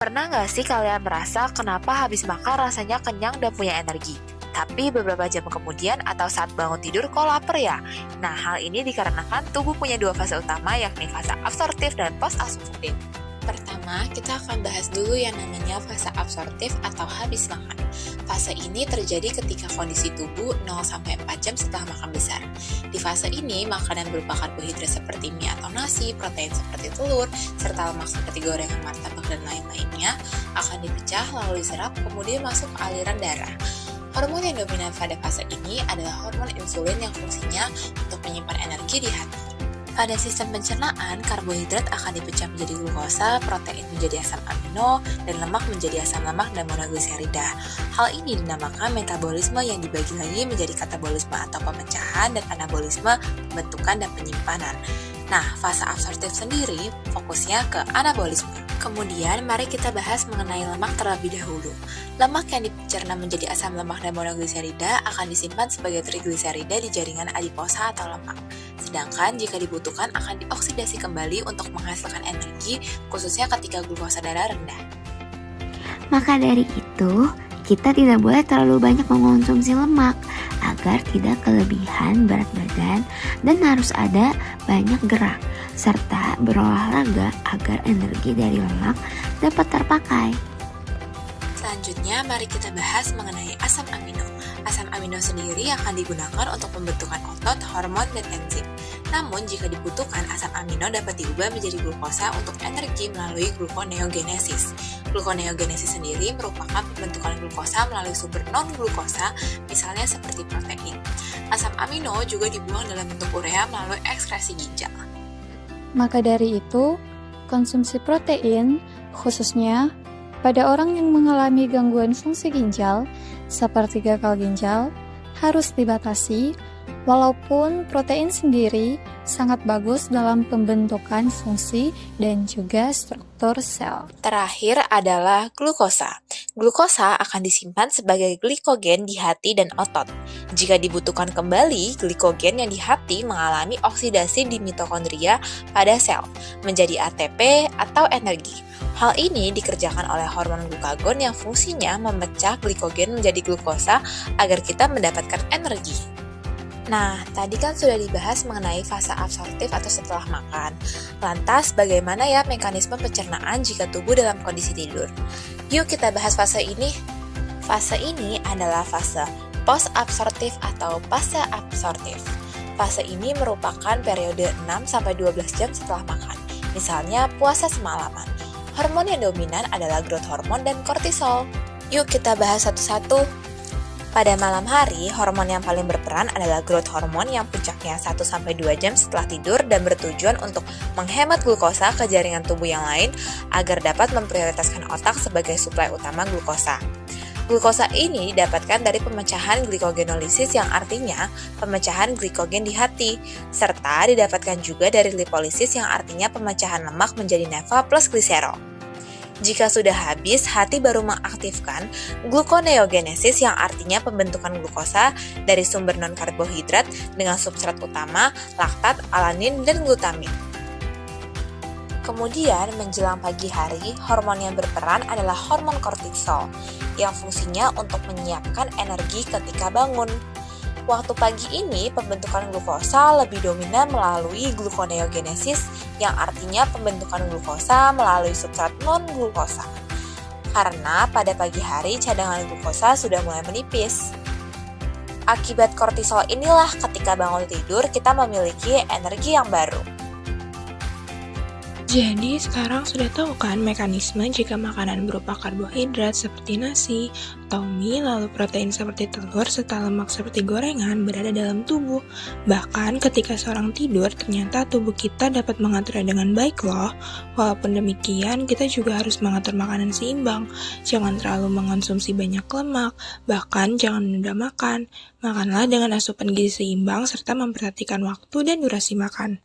Pernah nggak sih kalian merasa kenapa habis makan rasanya kenyang dan punya energi? Tapi beberapa jam kemudian atau saat bangun tidur kok lapar ya? Nah, hal ini dikarenakan tubuh punya dua fase utama yakni fase absorptif dan post-absorptif. Pertama, kita akan bahas dulu yang namanya fase absorptif atau habis makan. Fase ini terjadi ketika kondisi tubuh 0-4 jam setelah makan besar. Di fase ini, makanan berupa karbohidrat seperti mie atau nasi, protein seperti telur, serta lemak seperti gorengan, martabak, dan lain-lainnya akan dipecah lalu diserap kemudian masuk ke aliran darah. Hormon yang dominan pada fase ini adalah hormon insulin yang fungsinya untuk menyimpan energi di hati. Pada sistem pencernaan, karbohidrat akan dipecah menjadi glukosa, protein menjadi asam amino, dan lemak menjadi asam lemak dan monogliserida. Hal ini dinamakan metabolisme yang dibagi lagi menjadi katabolisme atau pemecahan dan anabolisme pembentukan dan penyimpanan. Nah, fase absorptif sendiri fokusnya ke anabolisme. Kemudian, mari kita bahas mengenai lemak terlebih dahulu. Lemak yang dicerna menjadi asam lemak dan monogliserida akan disimpan sebagai trigliserida di jaringan adiposa atau lemak. Sedangkan jika dibutuhkan akan dioksidasi kembali untuk menghasilkan energi, khususnya ketika glukosa darah rendah. Maka dari itu, kita tidak boleh terlalu banyak mengonsumsi lemak agar tidak kelebihan berat badan dan harus ada banyak gerak serta berolahraga agar energi dari lemak dapat terpakai. Selanjutnya, mari kita bahas mengenai asam amino. Asam amino sendiri akan digunakan untuk pembentukan otot, hormon, dan enzim. Namun, jika dibutuhkan, asam amino dapat diubah menjadi glukosa untuk energi melalui gluconeogenesis. Gluconeogenesis sendiri merupakan pembentukan glukosa melalui sumber non-glukosa, misalnya seperti protein. Asam amino juga dibuang dalam bentuk urea melalui ekskresi ginjal. Maka dari itu, konsumsi protein, khususnya pada orang yang mengalami gangguan fungsi ginjal, seperti gagal ginjal, harus dibatasi, walaupun protein sendiri sangat bagus dalam pembentukan fungsi dan juga struktur sel. Terakhir adalah glukosa. Glukosa akan disimpan sebagai glikogen di hati dan otot. Jika dibutuhkan kembali, glikogen yang di hati mengalami oksidasi di mitokondria pada sel, menjadi ATP atau energi. Hal ini dikerjakan oleh hormon glukagon yang fungsinya memecah glikogen menjadi glukosa agar kita mendapatkan energi. Nah, tadi kan sudah dibahas mengenai fase absorptif atau setelah makan. Lantas, bagaimana ya mekanisme pencernaan jika tubuh dalam kondisi tidur? Yuk kita bahas fase ini. Fase ini adalah fase post-absorptif atau fase absorptif. Fase ini merupakan periode 6-12 jam setelah makan. Misalnya puasa semalaman. Hormon yang dominan adalah growth hormone dan kortisol. Yuk kita bahas satu-satu. Pada malam hari, hormon yang paling berperan adalah growth hormone yang puncaknya 1-2 jam setelah tidur dan bertujuan untuk menghemat glukosa ke jaringan tubuh yang lain agar dapat memprioritaskan otak sebagai suplai utama glukosa. Glukosa ini didapatkan dari pemecahan glikogenolisis yang artinya pemecahan glikogen di hati, serta didapatkan juga dari lipolisis yang artinya pemecahan lemak menjadi neva plus gliserol. Jika sudah habis, hati baru mengaktifkan gluconeogenesis yang artinya pembentukan glukosa dari sumber non-karbohidrat dengan substrat utama, laktat, alanin, dan glutamin. Kemudian, menjelang pagi hari, hormon yang berperan adalah hormon kortisol yang fungsinya untuk menyiapkan energi ketika bangun. Waktu pagi ini, pembentukan glukosa lebih dominan melalui gluconeogenesis yang artinya pembentukan glukosa melalui substrat non-glukosa. Karena pada pagi hari cadangan glukosa sudah mulai menipis. Akibat kortisol inilah ketika bangun tidur kita memiliki energi yang baru. Jadi sekarang sudah tahu kan mekanisme jika makanan berupa karbohidrat seperti nasi atau mie lalu protein seperti telur serta lemak seperti gorengan berada dalam tubuh. Bahkan ketika seorang tidur ternyata tubuh kita dapat mengaturnya dengan baik loh. Walaupun demikian kita juga harus mengatur makanan seimbang. Jangan terlalu mengonsumsi banyak lemak, bahkan jangan menunda makan. Makanlah dengan asupan gizi seimbang serta memperhatikan waktu dan durasi makan.